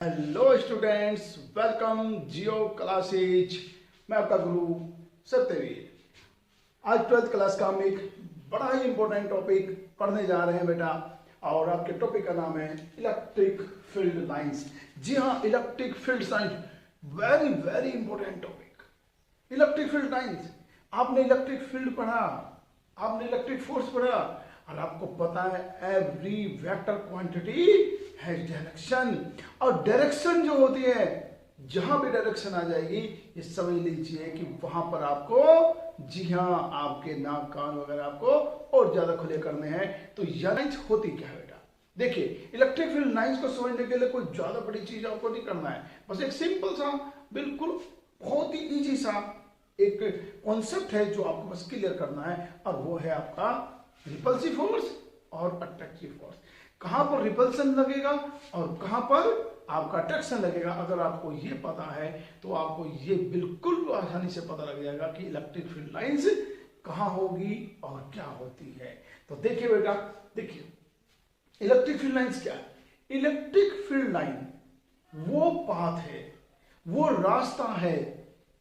Hello students, welcome जियो classes. मैं आपका गुरु सत्यवीर। आज 12th क्लास का हम एक बड़ा ही इंपॉर्टेंट टॉपिक पढ़ने जा रहे हैं बेटा, और आपके टॉपिक का नाम है इलेक्ट्रिक फील्ड लाइंस। जी हाँ, electric field lines very very important topic. Electric field lines, आपने इलेक्ट्रिक फील्ड पढ़ा, आपने इलेक्ट्रिक फोर्स पढ़ा, और आपको पता है every vector quantity has direction. और डायरेक्शन जो होती है, जहां भी डायरेक्शन आ जाएगी, ये समझ लीजिए कि वहां पर आपको, जी हाँ, आपके नाक कान वगैरह आपको और ज्यादा खुले करने हैं। तो ये लाइंस होती क्या है बेटा? देखिए, इलेक्ट्रिक फील्ड लाइंस को समझने के लिए कोई ज्यादा बड़ी चीज आपको नहीं करना है, बस एक सिंपल सा, बिल्कुल बहुत ही इजी सा एक कॉन्सेप्ट है जो आपको बस क्लियर करना है, और वो है आपका रिपल्सिव फोर्स और अट्रैक्टिव फोर्स। कहां पर रिपल्सन लगेगा और कहां पर आपका अट्रैक्शन लगेगा। अगर आपको ये पता है तो आपको ये बिल्कुल आसानी से पता लग जाएगा कि इलेक्ट्रिक फील्ड लाइंस कहां होगी और क्या होती है। तो देखिए बेटा, देखिए इलेक्ट्रिक फील्ड लाइंस क्या है। इलेक्ट्रिक फील्ड लाइन वो पाथ है, वो रास्ता है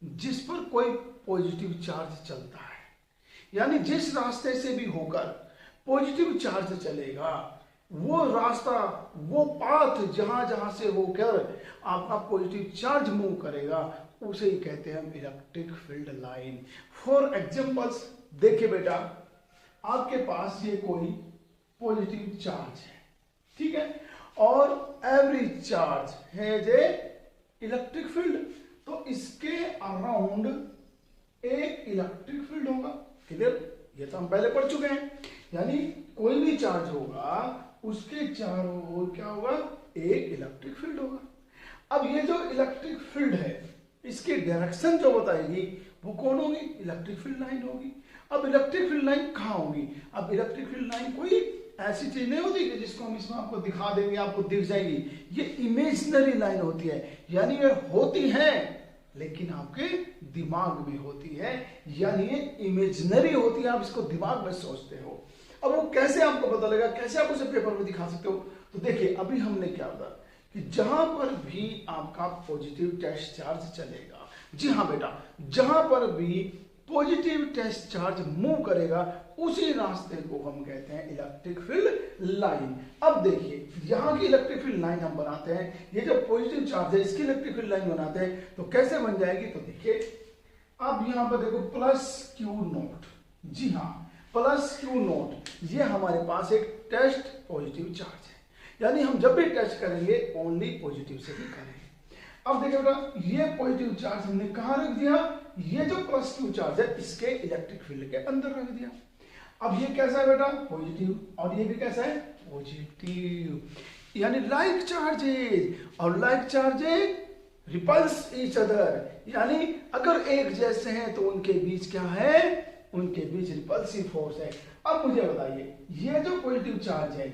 जिस पर कोई पॉजिटिव चार्ज चलता है। यानी जिस रास्ते से भी होकर पॉजिटिव चार्ज चलेगा, वो रास्ता, वो पाथ जहां जहां से होकर आपका पॉजिटिव चार्ज मूव करेगा, उसे ही कहते हैं electric field line. For examples, देखिए बेटा, आपके पास ये कोई पॉजिटिव चार्ज है, ठीक है, और every charge has a electric field. तो इसके अराउंड एक इलेक्ट्रिक फील्ड होगा। क्लियर? ये तो हम पहले पढ़ चुके हैं। यानी कोई भी चार्ज होगा, उसके चारों ओर क्या होगा? एक इलेक्ट्रिक फील्ड होगा। अब ये जो इलेक्ट्रिक फील्ड है, इसकी डायरेक्शन जो बताएगी वो कौन होगी? इलेक्ट्रिक फील्ड लाइन होगी। अब इलेक्ट्रिक फील्ड लाइन कहाँ होगी? अब इलेक्ट्रिक फील्ड लाइन कोई ऐसी चीज नहीं होती कि जिसको हम इसमें आपको दिखा देंगे, आपको दिख जाएगी। ये इमेजिनरी लाइन होती है, यानी ये होती है लेकिन आपके दिमाग में होती है, यानी ये इमेजिनरी होती है, आप इसको दिमाग में सोचते हो। अब वो कैसे आपको पता लगेगा, कैसे आप उसे पेपर में दिखा सकते हो? तो देखिए, अभी हमने क्या बताया कि जहां पर भी आपका पॉजिटिव टेस्ट चार्ज चलेगा, जी हाँ बेटा, जहां पर भी पॉजिटिव टेस्ट चार्ज मूव करेगा, उसी रास्ते को हम कहते हैं इलेक्ट्रिक फील्ड लाइन। अब देखिए, यहाँ की इलेक्ट्रिक फील्ड लाइन हम बनाते हैं, ये जो पॉजिटिव चार्ज है इसकी इलेक्ट्रिक फील्ड लाइन बनाते हैं, तो कैसे बन जाएगी? तो देखिए, अब यहां पर देखो प्लस क्यू नोट, जी हाँ, प्लस क्यू नोट, ये हमारे पास एक टेस्ट पॉजिटिव चार्ज है। यानी हम जब भी टेस्ट करेंगे ओनली पॉजिटिव से ही करेंगे। अब देखिए बेटा, ये पॉजिटिव चार्ज हमने कहां रख दिया? ये जो प्लस क्यू चार्ज है इसके इलेक्ट्रिक फील्ड के अंदर रख दिया। अब ये कैसा है बेटा? पॉजिटिव, और ये भी कैसा है? पॉजिटिव। यानी लाइक चार्जेज, और like charges repels each other, यानी अगर एक जैसे हैं तो उनके बीच क्या है? उनके बीच रिपल्सिव फोर्स है। अब मुझे बताइए, ये जो पॉजिटिव चार्ज है,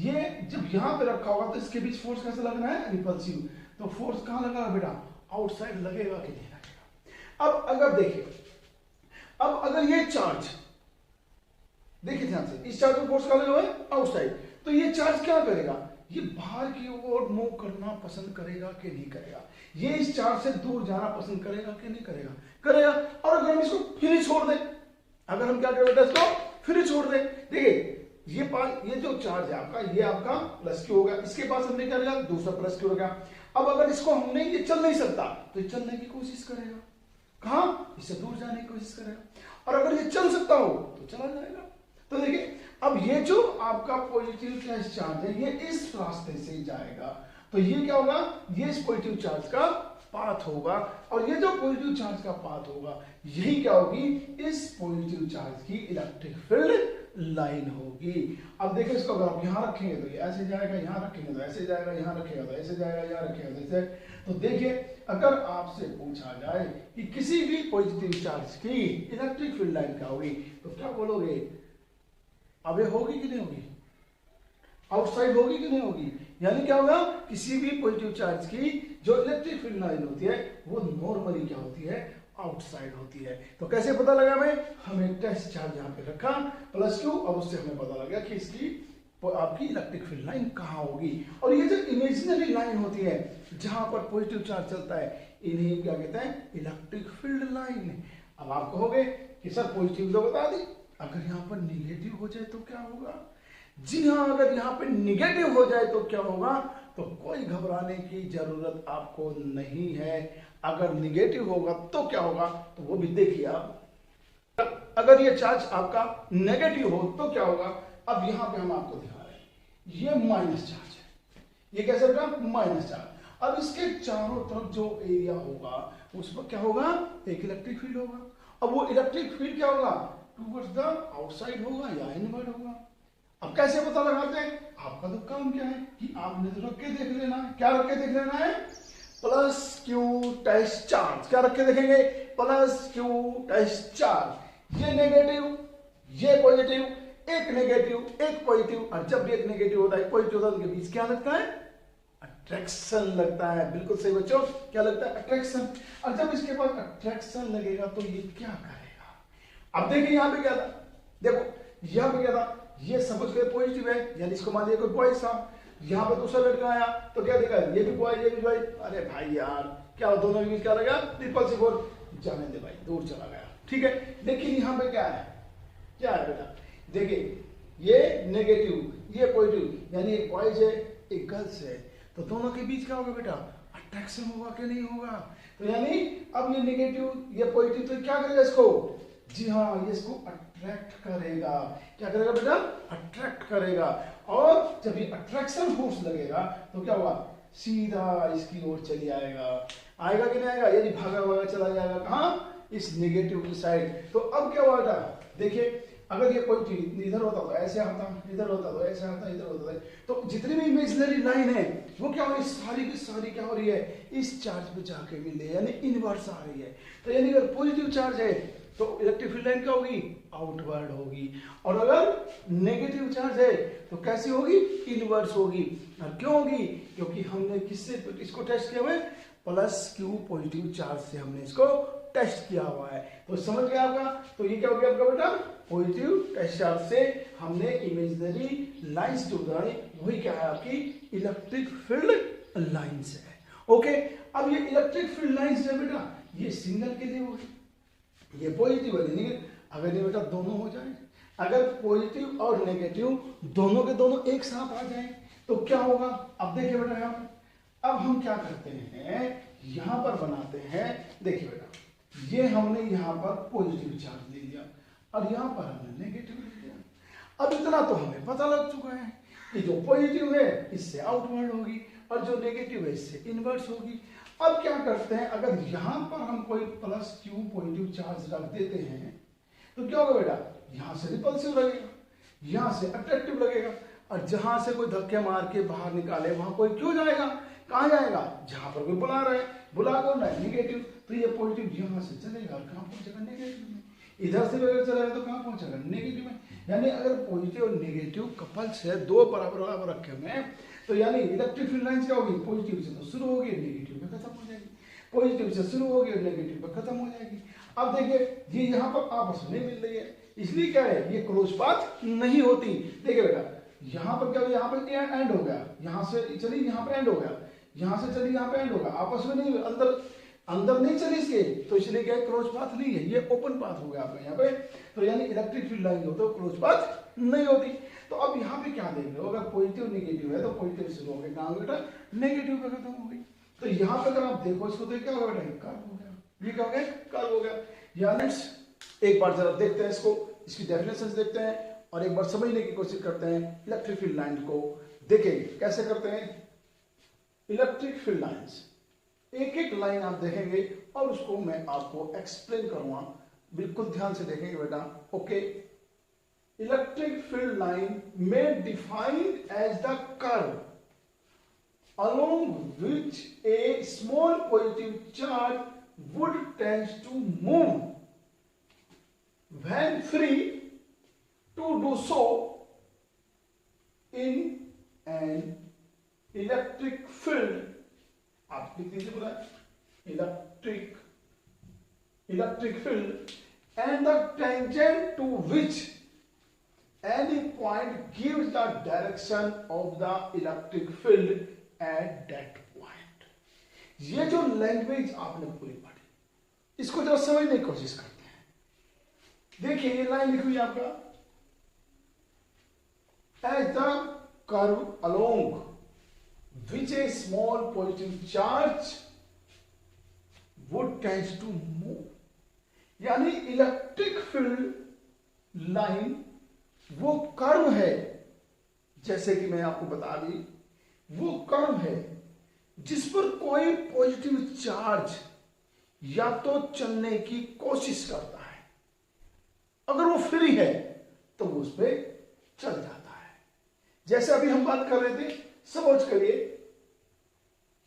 ये जब यहां पे रखा होगा तो इसके बीच फोर्स कैसे लगना है? रिपल्सिव। तो फोर्स कहां लगेगा बेटा? आउटसाइड लगेगा कि नहीं लगेगा? अब अगर देखिए, अब अगर ये चार्ज, देखिए ध्यान से, इस चार्ज को फोर्स कहां लगा हुआ है? आउटसाइड। तो ये चार्ज क्या करेगा? ये बाहर की ओर मूव करना पसंद करेगा कि नहीं करेगा? ये इस चार्ज से दूर जाना पसंद करेगा कि नहीं करेगा? करेगा। और अगर हम इसको फिर ही छोड़ दें, अगर हम क्या करें बेटा? इसको फिर ही छोड़ दें, देखिए ये जो चार्ज है आपका, ये आपका प्लस क्यू होगा, इसके पास हमने क्या लिया? दूसरा प्लस क्यू रखा। अब अगर इसको हमने, ये चल नहीं सकता, तो चलने की कोशिश करेगा, कहां? इससे दूर जाने की कोशिश करेगा। और अगर ये चल सकता हो तो चला जाएगा। तो देखिए, अब ये जो आपका पॉजिटिव टेस्ट चार्ज है, ये इस रास्ते से जाएगा, तो ये क्या होगा? ये इस पॉजिटिव चार्ज का पाथ होगा, और ये जो पॉजिटिव चार्ज का पाथ होगा, यही क्या होगी? इस पॉजिटिव चार्ज की इलेक्ट्रिक फील्ड लाइन होगी। अब देखिए, इसको अगर आप यहां रखेंगे तो ये ऐसे जाएगा, यहां रखेंगे तो ऐसे जाएगा, यहां रखेगा तो ऐसे जाएगा, यहां रखेगा तो ऐसे। तो देखिए, अगर आपसे पूछा जाए कि किसी भी पॉजिटिव चार्ज की इलेक्ट्रिक फील्ड लाइन क्या होगी, तो क्या बोलोगे? अब ये होगी कि नहीं होगी? आउटसाइड होगी कि नहीं होगी? यानी क्या होगा? किसी भी पॉजिटिव चार्ज की जो इलेक्ट्रिक फील्ड लाइन होती है, वो नॉर्मली क्या होती है? आउटसाइड होती है। तो कैसे पता लगा हमें? हमें टेस्ट चार्ज यहां पे रखा प्लस क्यू, अब उससे हमें पता लगा कि इसकी आपकी इलेक्ट्रिक फील्ड लाइन कहाँ होगी। और ये जो इमेजिनरी लाइन होती है जहां पर पॉजिटिव चार्ज चलता है, इन्हें क्या कहते हैं, इलेक्ट्रिक फील्ड लाइन। अब आप कहोगे कि सर पॉजिटिव तो बता दी, अगर यहाँ पर निगेटिव हो जाए तो क्या होगा। जी हाँ, अगर यहाँ पे निगेटिव हो जाए तो क्या होगा, तो कोई घबराने की जरूरत आपको नहीं है। अगर निगेटिव होगा तो क्या होगा, तो वो भी देखिए आप। अगर ये चार्ज आपका नेगेटिव हो तो क्या होगा, अब यहां पे हम आपको दिखा रहे हैं, ये माइनस चार्ज है, ये कैसे होगा, माइनस चार्ज। अब इसके चारों तरफ जो एरिया होगा उस पर क्या होगा, एक इलेक्ट्रिक फील्ड होगा। अब वो इलेक्ट्रिक फील्ड क्या होगा, टूवर्ड्स द आउटसाइड होगा या इनवर्ड होगा। अब कैसे पता लगाते हैं, आपका तो काम क्या है कि आपने तो रख के देख लेना है। क्या रख के देख लेना है, प्लस क्यू टेस्ट चार्ज। क्या रख के देखेंगे, प्लस क्यू टेस्ट चार्ज। ये नेगेटिव, ये पॉजिटिव, एक नेगेटिव एक पॉजिटिव, और जब भी एक नेगेटिव होता है पॉजिटिव होता है उनके बीच क्या लगता है, अट्रैक्शन लगता है। बिल्कुल सही बच्चों, क्या लगता है, अट्रैक्शन। और जब इसके पास अट्रैक्शन लगेगा तो ये क्या करेगा। अब देखिए यहाँ पे क्या था, देखो यहाँ पे क्या था, ये सपोज करें पॉजिटिव है, यानी इसको मान लिया कोई बॉय था, यहाँ पे दूसरा लड़का आया तो क्या देखा, ये भी बॉय ये भी बॉय। अरे भाई यार क्या दोनों के बीच क्या लगा, रिपल्सिव फोर्स। जाने दे भाई, दूर चला गया। ठीक है, लेकिन यहाँ पे क्या है, क्या है बेटा, देखिए ये नेगेटिव ये पॉजिटिव, यानी एक बॉयज है एक गर्ल्स है, तो दोनों के बीच क्या होगा बेटा, अट्रैक्शन होगा कि नहीं होगा। तो यानी अब ये नेगेटिव ये पॉजिटिव तो क्या करेगा इसको, जी हाँ ये इसको अट्रैक्ट करेगा। क्या करेगा बेटा, अट्रैक्ट करेगा। और जब ये अट्रैक्शन फोर्स लगेगा तो क्या होगा, सीधा इसकी ओर चली आएगा। आएगा कि नहीं आएगा, यदि भागा भागा चला जाएगा कहाँ, इस नेगेटिव की साइड। तो अब क्या हुआ बेटा, देखिए अगर ये पॉजिटिव इधर होता तो ऐसे आता, इधर होता तो ऐसे आता, इधर होता तो जितनी भी इमेजिनरी लाइन है वो क्या हो रही है, सारी की सारी क्या हो रही है, इस चार्ज पे जाके मिले, यानी इनवर्स आ रही है। तो यानी अगर पॉजिटिव चार्ज है तो इलेक्ट्रिक फील्ड लाइन क्या होगी, आउटवर्ड होगी। और अगर नेगेटिव चार्ज है तो कैसी होगी, इनवर्स होगी। और क्यों होगी, क्योंकि हमने किससे इसको टेस्ट किया हुआ है, प्लस क्यू पॉजिटिव चार्ज से हमने इसको टेस्ट किया हुआ है। तो समझ गया आपका, तो ये क्या हो गया आपका बेटा, पॉजिटिव टेस्ट चार्ज से हमने इमेजिनरी लाइंस जो बनाई, वही क्या है आपकी इलेक्ट्रिक फील्ड लाइंस है। ओके, अब ये इलेक्ट्रिक फील्ड लाइंस है बेटा, ये सिंगल के लिए होगी, ये पॉजिटिव है नेगेटिव। अगर ये बेटा दोनों हो जाए, अगर पॉजिटिव और नेगेटिव दोनों के दोनों एक साथ आ जाए तो क्या होगा। अब देखिए बेटा यहाँ पर, अब हम क्या करते हैं, यहां पर बनाते हैं, देखिए बेटा ये हमने यहां पर पॉजिटिव चार्ज ले लिया और यहां पर हमने नेगेटिव ले लिया। अब इतना तो हमें पता लग चुका है कि जो पॉजिटिव है इससे आउटवर्ड होगी और जो नेगेटिव है इससे इनवर्स होगी। अब क्या करते हैं, अगर यहां पर हम कोई प्लस क्यू पॉजिटिव चार्ज रख देते हैं तो क्या होगा बेटा, यहां से रिपल्सिव लगेगा, यहां से अट्रैक्टिव लगेगा, और जहां से कोई धक्के मार के बाहर निकाले वहां कोई क्यों जाएगा, कहां जाएगा, जहां पर कोई बुला रहा है, बुला कौन रहा है, नेगेटिव। तो ये पॉजिटिव यहां से चलेगा और कहां पहुंचेगा, नेगेटिव में। इधर से अगर चलेगा तो कहां पहुंचेगा, नेगेटिव में। यानी अगर पॉजिटिव और नेगेटिव कपल्स है, दो बराबर बराबर रखे हुए हैं, तो यानी इलेक्ट्रिक फील्ड लाइंस क्या होगी, पॉजिटिव से तो शुरू होगी, नेगेटिव पे खत्म हो जाएगी, पॉजिटिव से शुरू होगी और नेगेटिव पे खत्म हो जाएगी। अब देखिए ये यहाँ पर आपस में मिल रही है, इसलिए क्या है, ये क्लोज पाथ नहीं होती। देखिए बेटा यहाँ पर क्या, यहाँ पर एंड हो गया, यहाँ से चली यहाँ पे एंड हो गया, यहाँ से चली यहाँ पे एंड होगा, आपस में नहीं, अंदर अंदर नहीं चली इसके, तो इसलिए क्या क्लोज पाथ नहीं है, ये ओपन पाथ हो गया आपका यहाँ पे। तो यानी इलेक्ट्रिक फील्ड लाइन हो तो क्लोज पाथ नहीं होती। तो अब यहाँ पे क्या देख रहे हो, अगर पॉजिटिव नेगेटिव है तो पॉजिटिव शुरू हो गया, कहाँ बेटा, नेगेटिव पे खत्म हो गई। तो यहाँ पे अगर आप देखो इसको तो क्या होगा बेटा, कर्व हो गया, ये क्या हो गया, कर्व हो गया। यानी एक बार जरा देखते हैं इसको, इसकी डेफिनेशन देखते हैं और एक बार समझने की कोशिश करते हैं इलेक्ट्रिक फील्ड लाइन को। देखें कैसे करते हैं इलेक्ट्रिक फील्ड लाइंस, एक एक लाइन आप देखेंगे और उसको मैं आपको एक्सप्लेन करूंगा, बिल्कुल ध्यान से देखेंगे बेटा। ओके, इलेक्ट्रिक फील्ड लाइन में defined as the curve along which a small positive charge would tend to move when free to do so in an electric field। आप लिख दीजिए पूरा, electric field and the tangent to which any point gives the direction of the electric field at that point. ये जो language आपने पूरी पढ़ी, इसको जरा समझने की कोशिश करते हैं। देखिए ये लाइन लिखी हुई है आपका, as the curve along which a small positive charge would tend to move, यानी इलेक्ट्रिक फील्ड लाइन वो कर्व है, जैसे कि मैं आपको बता दी, वो कर्व है जिस पर कोई पॉजिटिव चार्ज या तो चलने की कोशिश करता है, अगर वो फ्री है तो वो उस पर चल जाता है। जैसे अभी हम बात कर रहे थे, सपोज करिए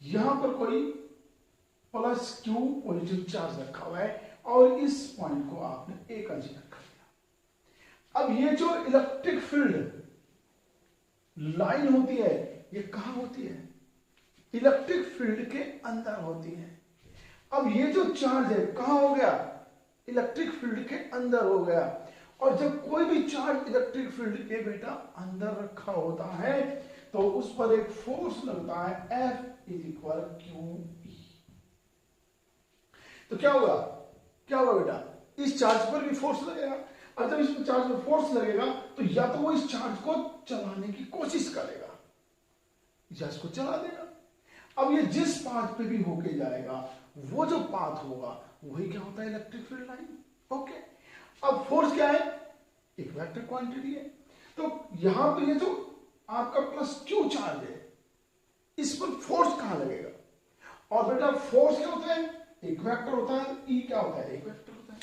यहां पर कोई प्लस क्यू पॉजिटिव चार्ज रखा हुआ है और इस पॉइंट को आपने ए कंसीडर कर लिया। अब ये जो इलेक्ट्रिक फील्ड लाइन होती है, ये कहां होती है? इलेक्ट्रिक फील्ड के अंदर होती है। अब ये जो चार्ज है कहां हो गया? इलेक्ट्रिक फील्ड के अंदर हो गया। और जब कोई भी चार्ज इलेक्ट्रिक फील्ड के बेटा अंदर रखा होता है तो उस पर एक फोर्स लगता है, F इज इक्वल QE। तो क्या होगा? क्या होगा बेटा? इस चार्ज पर भी फोर्स लगेगा, और जब इस चार्ज पर फोर्स लगेगा तो या तो वो इस चार्ज को चलाने की कोशिश करेगा या इसको चला देगा। अब ये जिस पाथ पे भी होके जाएगा, वो जो पाथ होगा वही क्या होता है? Electric field line. ओके, अब फोर्स क्या है? एक वेक्टर क्वांटिटी है। तो यहां पर ये जो आपका प्लस क्यू चार्ज है, इस पर फोर्स कहां लगेगा? और बेटा फोर्स क्या होता है? एक वेक्टर होता है। ई क्या होता है? एक वेक्टर होता है।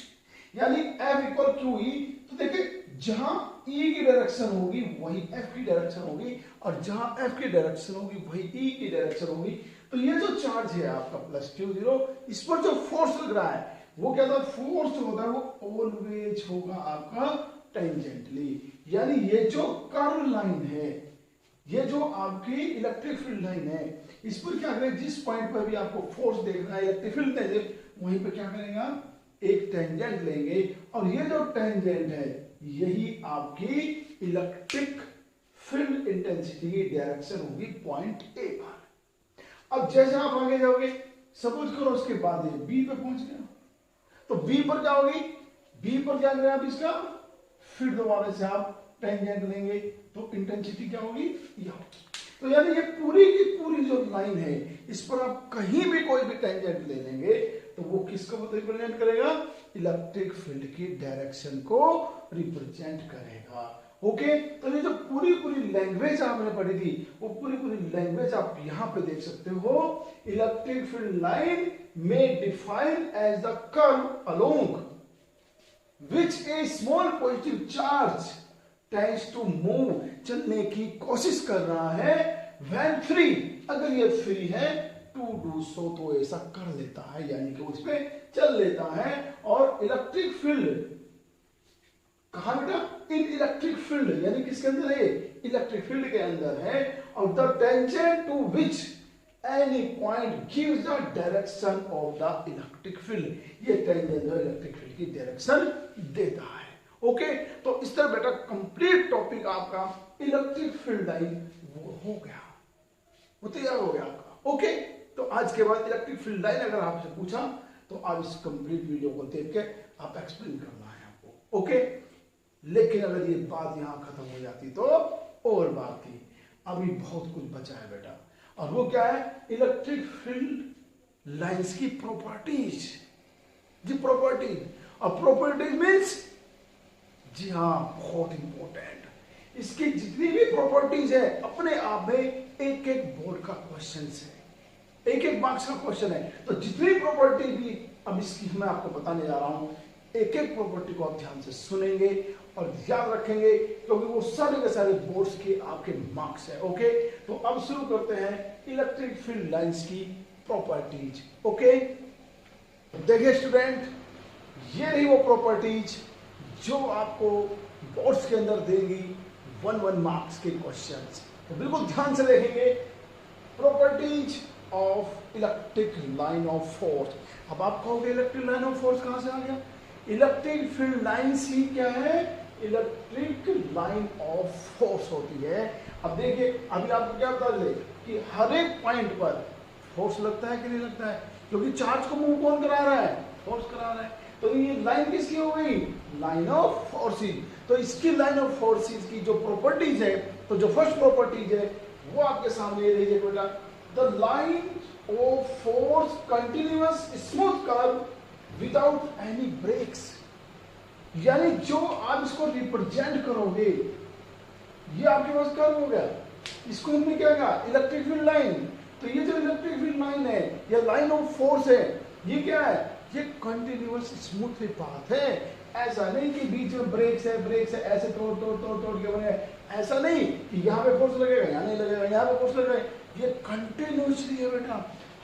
यानी F इक्वल क्यू ई। तो देखिए जहां E की डायरेक्शन होगी वही F की डायरेक्शन होगी, और जहां F की डायरेक्शन होगी वही E की डायरेक्शन होगी। तो ये जो चार्ज है आपका प्लस क्यू जीरो, इस पर जो फोर्स लग रहा है वो क्या था? फोर्स जो होता है वो ऑलवेज होगा आपका टेंजेंटली। यानी ये जो कर्व लाइन है, ये जो आपकी इलेक्ट्रिक फील्ड लाइन है, इस पर क्या करें? जिस पॉइंट पर भी आपको फोर्स देखना है इलेक्ट्रिक फील्ड टेंजेंट, वहीं पे क्या करेंगे? एक टेंजेंट लेंगे, और ये जो टेंजेंट है यही आपकी इलेक्ट्रिक फील्ड इंटेंसिटी की डायरेक्शन होगी पॉइंट ए पर। अब जैसे आप आगे जाओगे, सपोज करो उसके बाद ये बी पे पहुंच गया, तो बी पर क्या होगी? बी पर क्या करें आप? इसका फिर दोबारा से आप टेंजेंट लेंगे तो इंटेंसिटी क्या होगी? यह होगी। तो यानी ये पूरी की पूरी जो लाइन है, इस पर आप कहीं भी कोई भी टेंजेंट ले लेंगे तो वो किसको रिप्रेजेंट करेगा? इलेक्ट्रिक फील्ड की डायरेक्शन को रिप्रेजेंट करेगा। ओके, तो ये जो पूरी पूरी लैंग्वेज आपने पढ़ी थी, वो पूरी पूरी लैंग्वेज आप यहां पे देख सकते हो। इलेक्ट्रिक फील्ड लाइन में define as the curve along which a small positive charge tends to move, चलने की कोशिश कर रहा है। when free, अगर ये फ्री है to do so, तो ऐसा कर लेता है, यानी कि उस पे चल लेता है। और इलेक्ट्रिक फील्ड कहां बेटा? इन इलेक्ट्रिक फील्ड, यानी किसके अंदर है? इलेक्ट्रिक फील्ड के अंदर है। और the tangent to which any point gives the direction of the electric field, ये टेंजेंट जो इलेक्ट्रिक फील्ड की डायरेक्शन देता है। ओके, तो इस तरह बेटा कंप्लीट टॉपिक आपका इलेक्ट्रिक फील्ड लाइन वो हो गया, वो तैयार हो गया आपका। ओके, तो आज के बाद इलेक्ट्रिक फील्ड लाइन अगर आपसे पूछा तो आप इस कंप्लीट वीडियो को देख के आप एक्सप्लेन करना है आपको। ओके, लेकिन अगर ये बात यहां खत्म हो जाती तो और बात थी, अभी बहुत कुछ बचा है बेटा। और वो क्या है? इलेक्ट्रिक फील्ड लाइंस की प्रॉपर्टीज। जी प्रॉपर्टीज, और प्रॉपर्टीज मीन्स, जी हाँ बहुत इंपॉर्टेंट, इसकी जितनी भी प्रॉपर्टीज है अपने आप में एक एक बोर्ड का क्वेश्चन है, एक एक मार्क्स का क्वेश्चन है। तो जितनी प्रॉपर्टी भी अब इसकी मैं आपको बताने जा रहा हूं, एक एक प्रॉपर्टी को आप ध्यान से सुनेंगे और याद रखेंगे, क्योंकि वो सारे के सारे बोर्ड्स के आपके मार्क्स है। ओके, तो अब शुरू करते हैं इलेक्ट्रिक फील्ड लाइंस की प्रॉपर्टीज। ओके, देखिए स्टूडेंट, ये रही वो प्रॉपर्टीज जो आपको बोर्ड्स के अंदर देंगी 1-1 मार्क्स के क्वेश्चंस। तो बिल्कुल ध्यान से देखेंगे। Properties of electric line of force. अब आप कहोगे इलेक्ट्रिक लाइन ऑफ फोर्स कहां से आ गया? इलेक्ट्रिक फील्ड लाइंस ही क्या है? इलेक्ट्रिक लाइन ऑफ फोर्स होती है। अब देखिए, अभी आपको क्या बता दें कि हर एक पॉइंट पर फोर्स लगता है कि नहीं लगता है, क्योंकि चार्ज को मूव कौन करा रहा है, फोर्स करा रहा है। तो ये लाइन किसकी हो गई, लाइन ऑफ फोर्सेस। तो इसकी लाइन ऑफ फोर्सेस की जो प्रॉपर्टीज है, तो जो फर्स्ट प्रॉपर्टीज है वो आपके सामने ये लीजिए बेटा, the line of force continuous smooth curve without any breaks. यानी जो आप इसको रिप्रेजेंट करोगे, ये आपके पास कर्व हो गया, इसको हमने क्या कहा, इलेक्ट्रिक फील्ड लाइन। तो ये जो इलेक्ट्रिक फील्ड लाइन है या लाइन ऑफ फोर्स है, ये क्या है, ये कंटिन्यूअस स्मूथ पाथ है। ऐसा नहीं कि बीच में ब्रेक्स है ऐसे तोड़ के बने, ऐसा नहीं कि यहाँ पे फोर्स लगेगा, यहाँ नहीं लगेगा, यहाँ पे फोर्स लगेगा। ये कंटिन्यूसली है बेटा,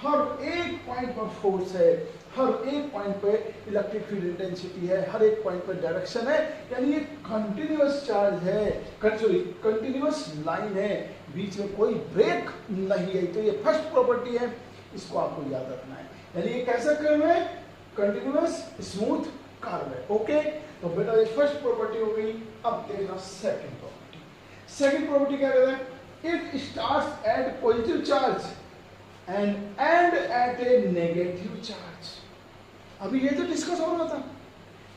हर एक पॉइंट पर फोर्स है, हर एक पॉइंट पे इलेक्ट्रिक फील्ड इंटेंसिटी है, हर एक पॉइंट पे डायरेक्शन है। यानी ये कंटिन्यूअस चार्ज है, सॉरी कंटिन्यूअस लाइन है, बीच में कोई ब्रेक नहीं है। तो ये फर्स्ट प्रॉपर्टी है, इसको आपको याद रखना है। यानी ये कैसा कर्व है, कंटिन्यूअस स्मूथ कर्व है। ओके, तो बेटा ये फर्स्ट प्रॉपर्टी हो गई। अब देखना सेकंड प्रॉपर्टी। सेकंड प्रॉपर्टी क्या कहता है, it starts at positive charge and end at a negative charge. अभी ये तो डिस्कस हो रहा था,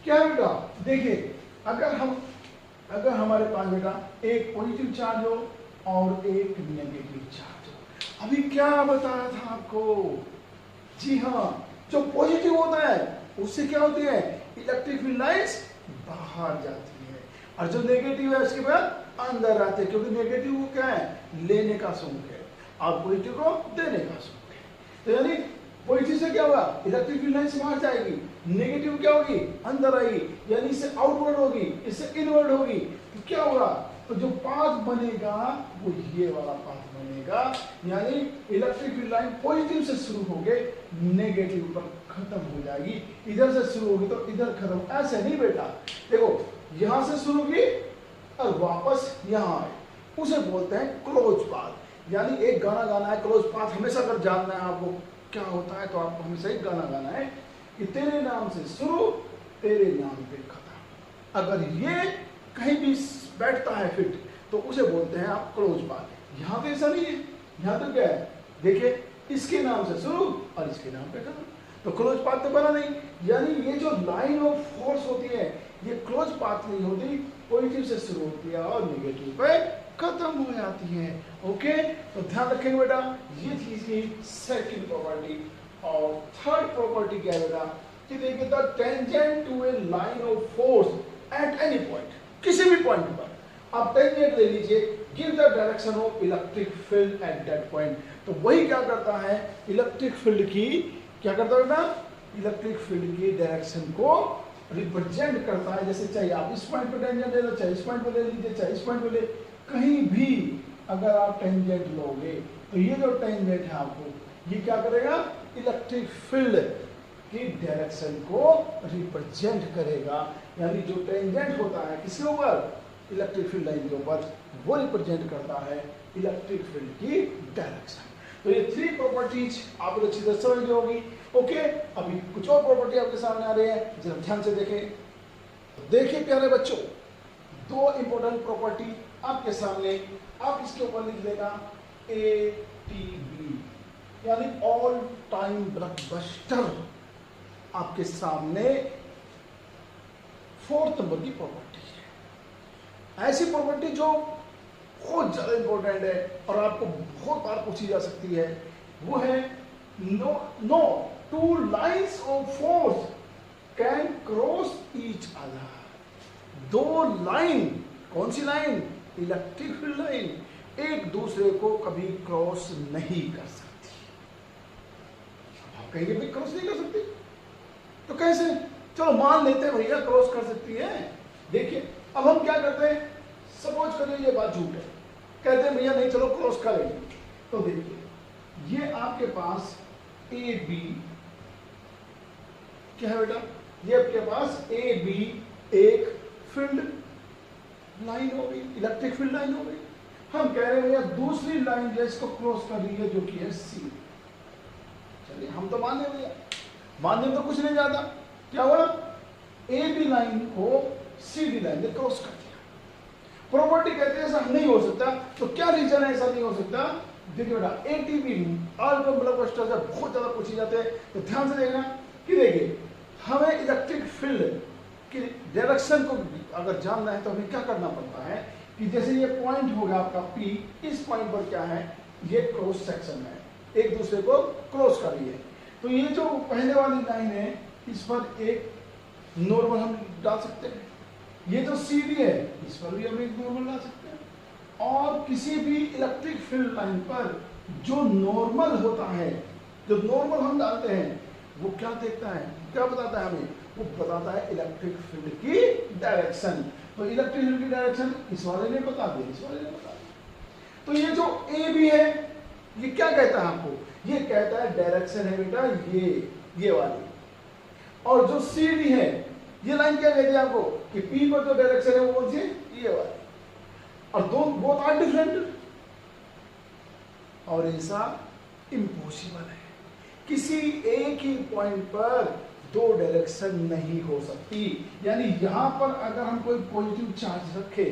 क्या बेटा, देखिए अगर हमारे पास बेटा एक पॉजिटिव चार्ज हो और एक नेगेटिव चार्ज हो। अभी क्या बताया था आपको, जी हाँ, जो पॉजिटिव होता है उससे क्या होती है, इलेक्ट्रिक फील्ड लाइंस बाहर जाती है, और जो नेगेटिव है उसके बाद अंदर आते हैं, क्योंकि नेगेटिव को क्या है, लेने का सूंघ है, और पॉजिटिव को देने का सूंघ है। तो यानी पॉजिटिव से क्या होगा, इलेक्ट्रिक फील्ड लाइंस बाहर जाएगी, नेगेटिव क्या होगी, अंदर आएगी, यानी इससे आउटवर्ड होगी, इससे इनवर्ड होगी। तो क्या होगा, तो जो पाथ बनेगा वो ये वाला पाथ बनेगा। यानी इलेक्ट्रिक फील्ड लाइन पॉजिटिव से शुरू होके नेगेटिव पर खत्म हो जाएगी, इधर से शुरू होगी तो इधर खत्म। ऐसे नहीं बेटा, देखो यहां से शुरू की और वापस यहाँ आए, उसे बोलते हैं क्लोज पाथ। यानी एक गाना गाना है क्लोज पाथ, हमेशा अगर जानना है आपको क्या होता है तो आपको हमेशा एक गाना गाना है कि तेरे नाम से शुरू तेरे नाम पे खत्म। अगर ये कहीं भी बैठता है फिट तो उसे बोलते हैं आप क्लोज पाथ। यहाँ पे ऐसा नहीं है, यहाँ तो क्या है, देखिए इसके नाम से शुरू और इसके नाम पे खत्म, तो क्लोज पाथ तो बना नहीं। यानी ये जो लाइन ऑफ फोर्स होती है ये क्लोज पाथ नहीं होती, पॉजिटिव से शुरू होती है और नेगेटिव पे खत्म हो जाती है। ओके, तो ध्यान रखेंगे बेटा, ये थी इसकी सेकंड प्रॉपर्टी। और थर्ड प्रॉपर्टी क्या है बेटा, कि देखिए the tangent to a line of force at any point, किसी भी पॉइंट पर आप टेंजेंट ले लीजिए, give the direction of electric field at that point. तो वही क्या करता है, इलेक्ट्रिक फील्ड की क्या करता है बेटा, इलेक्ट्रिक फील्ड की डायरेक्शन को रिप्रेजेंट करता है। जैसे चाहे आप इस पॉइंट पे टेंजेंट ले लो, चाहे इस पॉइंट पे ले लीजिए, चाहे इस पॉइंट पे ले, कहीं भी अगर आप टेंजेंट लोगे तो ये जो टेंजेंट है आपको ये क्या करेगा, इलेक्ट्रिक फील्ड की डायरेक्शन को रिप्रेजेंट करेगा। यानी जो टेंजेंट होता है किसके ऊपर, इलेक्ट्रिक फील्ड लाइन के ऊपर, वो रिप्रेजेंट करता है इलेक्ट्रिक फील्ड की डायरेक्शन। तो ये थ्री प्रॉपर्टीज आपको अच्छी तरह समझ में होगी। ओके, अभी कुछ और प्रॉपर्टी आपके सामने आ रही है, जरा ध्यान से देखें। देखिए प्यारे बच्चों, दो इंपॉर्टेंट प्रॉपर्टी आपके सामने, आप इसके ऊपर लिख लेना ATB, यानी ऑल टाइम ब्लॉकबस्टर। आपके सामने फोर्थ नंबर की प्रॉपर्टी है, ऐसी प्रॉपर्टी जो बहुत ज्यादा इंपॉर्टेंट है और आपको बहुत बार पूछी जा सकती है। वो है no two lines of force can cross each other. दो लाइन, कौन सी लाइन, इलेक्ट्रिक फील्ड लाइन एक दूसरे को कभी क्रॉस नहीं कर सकती। आप कहेंगे भाई क्रॉस नहीं कर सकती, तो कैसे, चलो मान लेते हैं भैया क्रॉस कर सकती है। देखिए अब हम क्या करते हैं, सपोज करिए ये बात झूठ है, कहते हैं भैया नहीं चलो क्रॉस करेंगे। तो देखिए ये आपके पास AB क्या है बेटा, ये आपके पास AB एक फील्ड लाइन हो गई, इलेक्ट्रिक फील्ड लाइन हो गई। हम कह रहे हैं भैया दूसरी लाइन जो इसको क्रॉस कर रही है जो कि है C। चलिए हम तो मान लें भैया, मान लें तो कुछ नहीं जाता। क्या हुआ, AB लाइन को CD लाइन ने क्रॉस कर दिया। प्रॉपर्टी कहते हैं ऐसा नहीं हो सकता। तो क्या रीजन है ऐसा नहीं हो सकता? देखिए बेटा, एटीपी ऑल ब्लॉकबस्टर से बहुत ज्यादा पूछे जाते हैं, तो ध्यान से देखना कि देखिए हमें इलेक्ट्रिक फील्ड की डायरेक्शन को अगर जानना है तो हमें क्या करना पड़ता है कि जैसे ये पॉइंट होगा आपका P, इस पॉइंट पर क्या है, ये क्रॉस सेक्शन है, एक दूसरे को क्रॉस कर रही है। तो ये जो पहले वाली लाइन है इस पर एक नॉर्मल हम डाल सकते हैं, ये जो CD है इस पर भी हम एक नॉर्मल डाल सकते हैं, और किसी भी इलेक्ट्रिक फील्ड लाइन पर जो नॉर्मल होता है, जो नॉर्मल हम डालते हैं वो क्या देखता है, क्या बताता है हमें? वो बताता है इलेक्ट्रिक फील्ड की डायरेक्शन। तो इलेक्ट्रिक फील्ड की डायरेक्शन इस वाले ने बता दिया, इस वाले ने बता दिया। तो ये जो ए बी है ये क्या कहता है आपको? ये कहता है डायरेक्शन है बेटा ये वाली। और जो सी डी है ये लाइन क्या कहती है आपको कि पी पर जो डायरेक्शन है वो कौन सी है? ये वाली। और दोनों बोथ आर डिफरेंट, और ऐसा इम्पॉसिबल है। किसी एक ही पॉइंट पर दो डायरेक्शन नहीं हो सकती। यानी यहां पर अगर हम कोई पॉजिटिव चार्ज रखे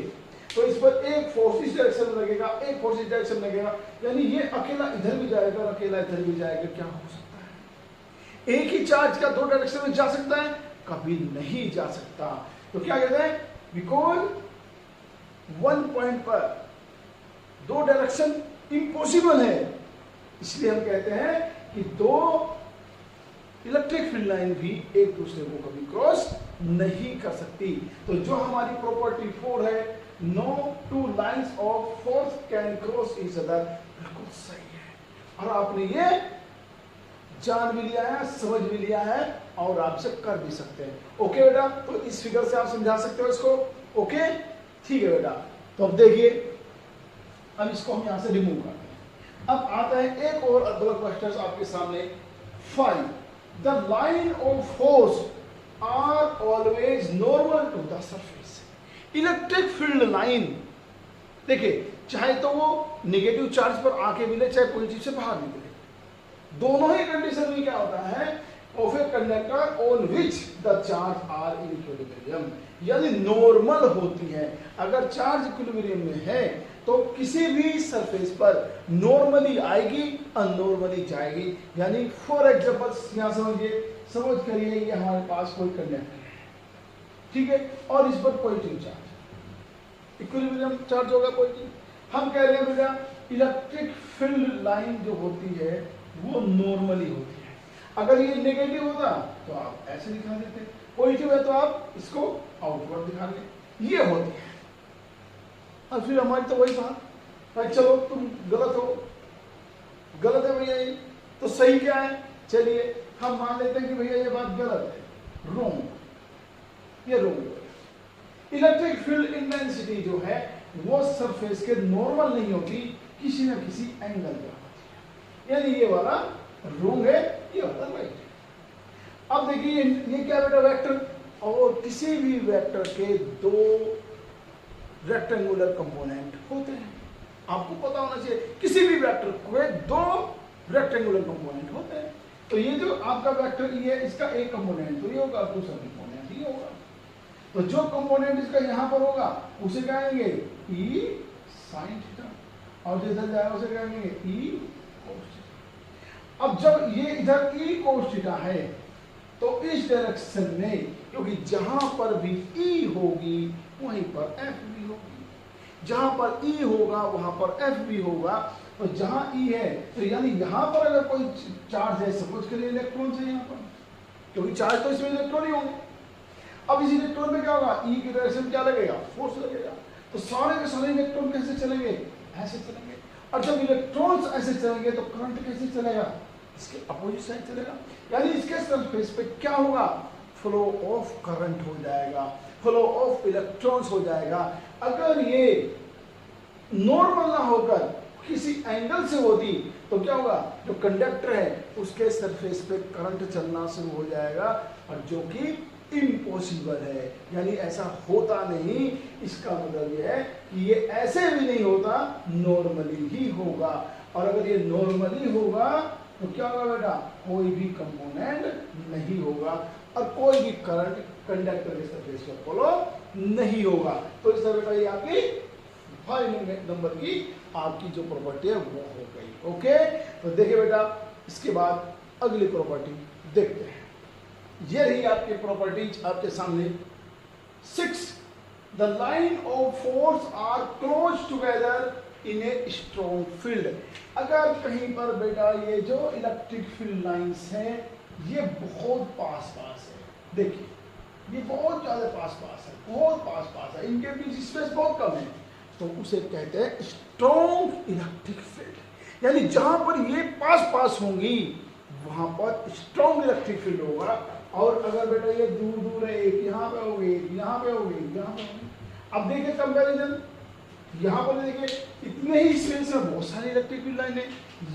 तो इस पर एक फोर्स इस डायरेक्शन में लगेगा, एक फोर्स इस डायरेक्शन में लगेगा, यानी ये अकेला इधर भी जाएगा और अकेला इधर भी जाएगा। क्या हो सकता है? एक ही चार्ज का दो डायरेक्शन में जा सकता है? कभी नहीं जा सकता। तो क्या कहते हैं? बिकॉज वन पॉइंट पर दो डायरेक्शन इम्पॉसिबल है, इसलिए हम कहते हैं कि दो इलेक्ट्रिक फील्ड लाइन भी एक दूसरे को कभी क्रॉस नहीं कर सकती। तो जो हमारी प्रॉपर्टी 4 है, no two lines of force can cross each other, बिल्कुल सही है। और आपने ये जान भी लिया है, समझ भी लिया है, और आप से कर भी सकते हैं। ओके बेटा, तो इस फिगर से आप समझा सकते हो इसको। ओके ठीक है बेटा। तो अब देखिए, अब इसको हम यहां से रिमूव करते हैं। अब आता है एक और ब्लॉकबस्टर्स आपके सामने। 5 the line of force are always normal to the surface. Electric field line देखिए, चाहे तो वो नेगेटिव चार्ज पर आके मिले, चाहे पॉजिटिव से बाहर निकले, दोनों ही कंडीशन में क्या होता है? Of a conductor on which the charge are in equilibrium, यानी नॉर्मल होती है। अगर चार्ज इक्विलिब्रियम में है तो किसी भी सरफेस पर नॉर्मली आएगी, अननॉर्मली जाएगी। यानी फॉर एग्जांपल यहां समझिए, समझ करिए ये हमारे पास कोई कंडक्टर है, ठीक है, और इस पर पॉजिटिव चार्ज, इक्विलिब्रियम चार्ज होगा पॉजिटिव। हम कह रहे हैं बेटा इलेक्ट्रिक फील्ड लाइन जो होती है वो नॉर्मली होती है। अगर ये नेगेटिव होता तो आप ऐसे दिखा देते, पॉजिटिव है तो आप इसको आउटवर्ड दिखा देते, ये होती है। और फिर हमारी तो वही बात, चलो तुम गलत हो, गलत है भैया ये, तो सही क्या है? चलिए हम मान लेते हैं कि भैया ये बात गलत है, रोंग, ये रोंग है। इलेक्ट्रिक फील्ड इंटेंसिटी जो है वो सरफेस के नॉर्मल नहीं होती, किसी न किसी एंगल पर होती है। यानी ये वाला रोंग है, ये वाला राइट है। अब देखिए ये क्या बेटा? वेक्टर, और किसी भी वेक्टर के दो रेक्टेंगुलर कंपोनेंट होते हैं। आपको पता होना चाहिए किसी भी वेक्टर के दो रेक्टेंगुलर कंपोनेंट होते हैं। तो ये जो आपका वेक्टर ये है, इसका एक कंपोनेंट तो ये होगा, दूसरा कंपोनेंट ये होगा। तो जो कंपोनेंट इसका यहां पर होगा उसे कहेंगे ई साइन थीटा, और जो इधर जाएगा उसे कहेंगे ई कोस थीटा। अब जब ये इधर ई कोस थीटा है तो इस डायरेक्शन में, क्योंकि जहां पर भी ई होगी वहीं पर एफ भी होगी, जहां पर ई होगा वहां पर एफ भी होगा। तो जहां ई है तो यानी यहां पर अगर कोई चार्ज है, सपोज करिए इलेक्ट्रॉन है यहां पर, क्योंकि चार्ज तो इसमें इलेक्ट्रॉन ही होंगे। अब इस इलेक्ट्रॉन में क्या होगा? ई की डायरेक्शन क्या लगेगा? फोर्स लगेगा। तो सारे के सारे इलेक्ट्रॉन कैसे चलेंगे? ऐसे चलेंगे। और जब इलेक्ट्रॉन्स ऐसे चलेंगे तो करंट कैसे चलेगा? इसके अपोजिट साइड चलेगा। यानी इसके सरफेस पे क्या होगा? फ्लो ऑफ करंट हो जाएगा, फ्लो ऑफ इलेक्ट्रॉन्स हो जाएगा। अगर ये नॉर्मल ना होकर किसी एंगल से होती तो क्या होगा? जो कंडक्टर है उसके सरफेस पे करंट चलना शुरू हो जाएगा, और जो कि इम्पॉसिबल है, यानी ऐसा होता नहीं। इसका मतलब यह है कि ये ऐसे भी नहीं होता, नॉर्मली ही होगा। और अगर ये नॉर्मली होगा तो क्या होगा बेटा? कोई भी कंपोनेंट नहीं होगा। और कोई भी करंट कंडक्टर के सरफेस पर फॉलो नहीं होगा। तो इस तरह ये आपकी 5 नंबर की आपकी जो प्रॉपर्टी है वो हो गई। ओके, तो देखिए बेटा, इसके बाद अगली प्रॉपर्टी देखते हैं। ये रही आपकी प्रॉपर्टीज आपके सामने। 6, the line of force are close together in a strong field. अगर कहीं पर बेटा ये जो इलेक्ट्रिक फील्ड लाइंस हैं ये बहुत पास पास है, देखिए ये बहुत ज्यादा पास पास है, बहुत पास पास है, इनके बीच स्पेस बहुत कम है, तो उसे कहते हैं स्ट्रॉन्ग इलेक्ट्रिक फील्ड। यानी जहां पर ये पास पास होंगी वहां पर स्ट्रॉन्ग इलेक्ट्रिक फील्ड होगा। और अगर बेटा ये दूर दूर है, एक यहाँ पे होगी, यहाँ पे होगी, यहाँ पे होगी। अब देखिए कंपैरिजन, यहाँ पर देखिए इतने ही स्पेस में बहुत सारी इलेक्ट्रिक फील्ड लाइन है,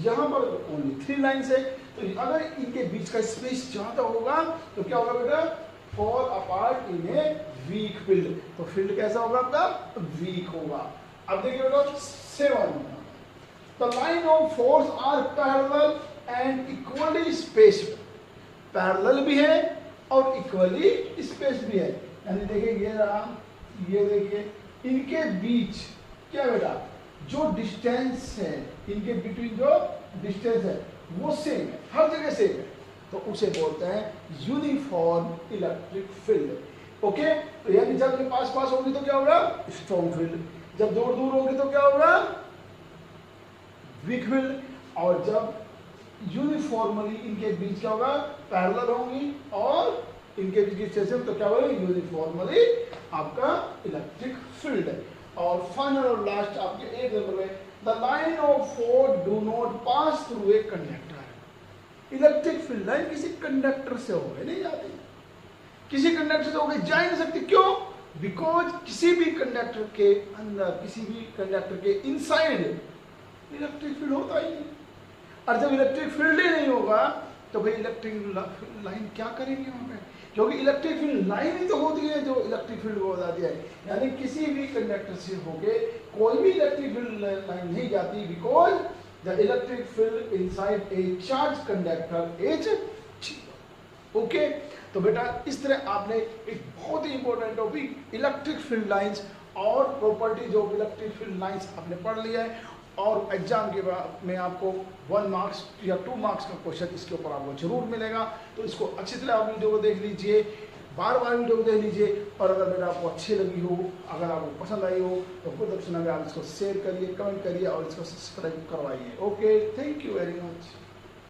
यहाँ पर ओनली 3 लाइन्स है। तो अगर इनके बीच का स्पेस ज्यादा होगा तो क्या होगा बेटा, fall apart in a weak field. तो फील्ड कैसा होगा आपका, वीक होगा। अब देखिए बेटा 7, the line of force are parallel and equally spaced. Parallel भी है और इक्वली स्पेस भी है। यानी देखिए ये रहा, ये देखिए इनके बीच क्या बेटा जो डिस्टेंस है, इनके बिटवीन जो डिस्टेंस है वो सेम है, हर जगह सेम है, तो उसे बोलते हैं यूनिफॉर्म इलेक्ट्रिक फील्ड। ओके, तो यानी जब ये पास पास होगी तो क्या होगा, स्ट्रॉन्ग फील्ड, जब दूर दूर होगी तो क्या होगा, वीक फील्ड, और जब यूनिफॉर्मली इनके बीच क्या होगा, पैरेलल होंगी और इनके बीच की डिस्टेंस तो क्या होगा, यूनिफॉर्मली आपका इलेक्ट्रिक फील्ड है। और फाइनल और लास्ट आपके 1 नंबर में, the line of force do not pass through a conductor. Electric field line किसी कंडक्टर से होके नहीं जाती, किसी कंडक्टर से होके जा नहीं सकती। क्यों? बिकॉज किसी भी कंडक्टर के अंदर, किसी भी कंडक्टर के इनसाइड इलेक्ट्रिक फील्ड होता ही नहीं। और जब इलेक्ट्रिक फील्ड ही नहीं होगा तो भाई इलेक्ट्रिक लाइन क्या करेंगे वहां पे, क्योंकि इलेक्ट्रिक फील्ड लाइन ही तो होती है जो इलेक्ट्रिक फील्ड को बताती है। यानी किसी भी कंडक्टर से होके कोई भी इलेक्ट्रिक फील्ड लाइन नहीं जाती, because the electric field inside a charge conductor is zero. Okay, तो बेटा इस तरह आपने एक बहुत ही important topic electric field lines और properties of electric field lines आपने पढ़ लिया है। और एग्जाम के बाद में आपको 1 मार्क्स या 2 मार्क्स का क्वेश्चन इसके ऊपर आपको जरूर मिलेगा। तो इसको अच्छी तरह आप वीडियो को देख लीजिए, बार बार वीडियो को देख लीजिए, और अगर बेटा आपको अच्छी लगी हो, अगर आपको पसंद आई हो तो खुद ऑप्शन में आप इसको शेयर करिए, कमेंट करिए और इसको सब्सक्राइब करवाइए। Okay, thank you very much.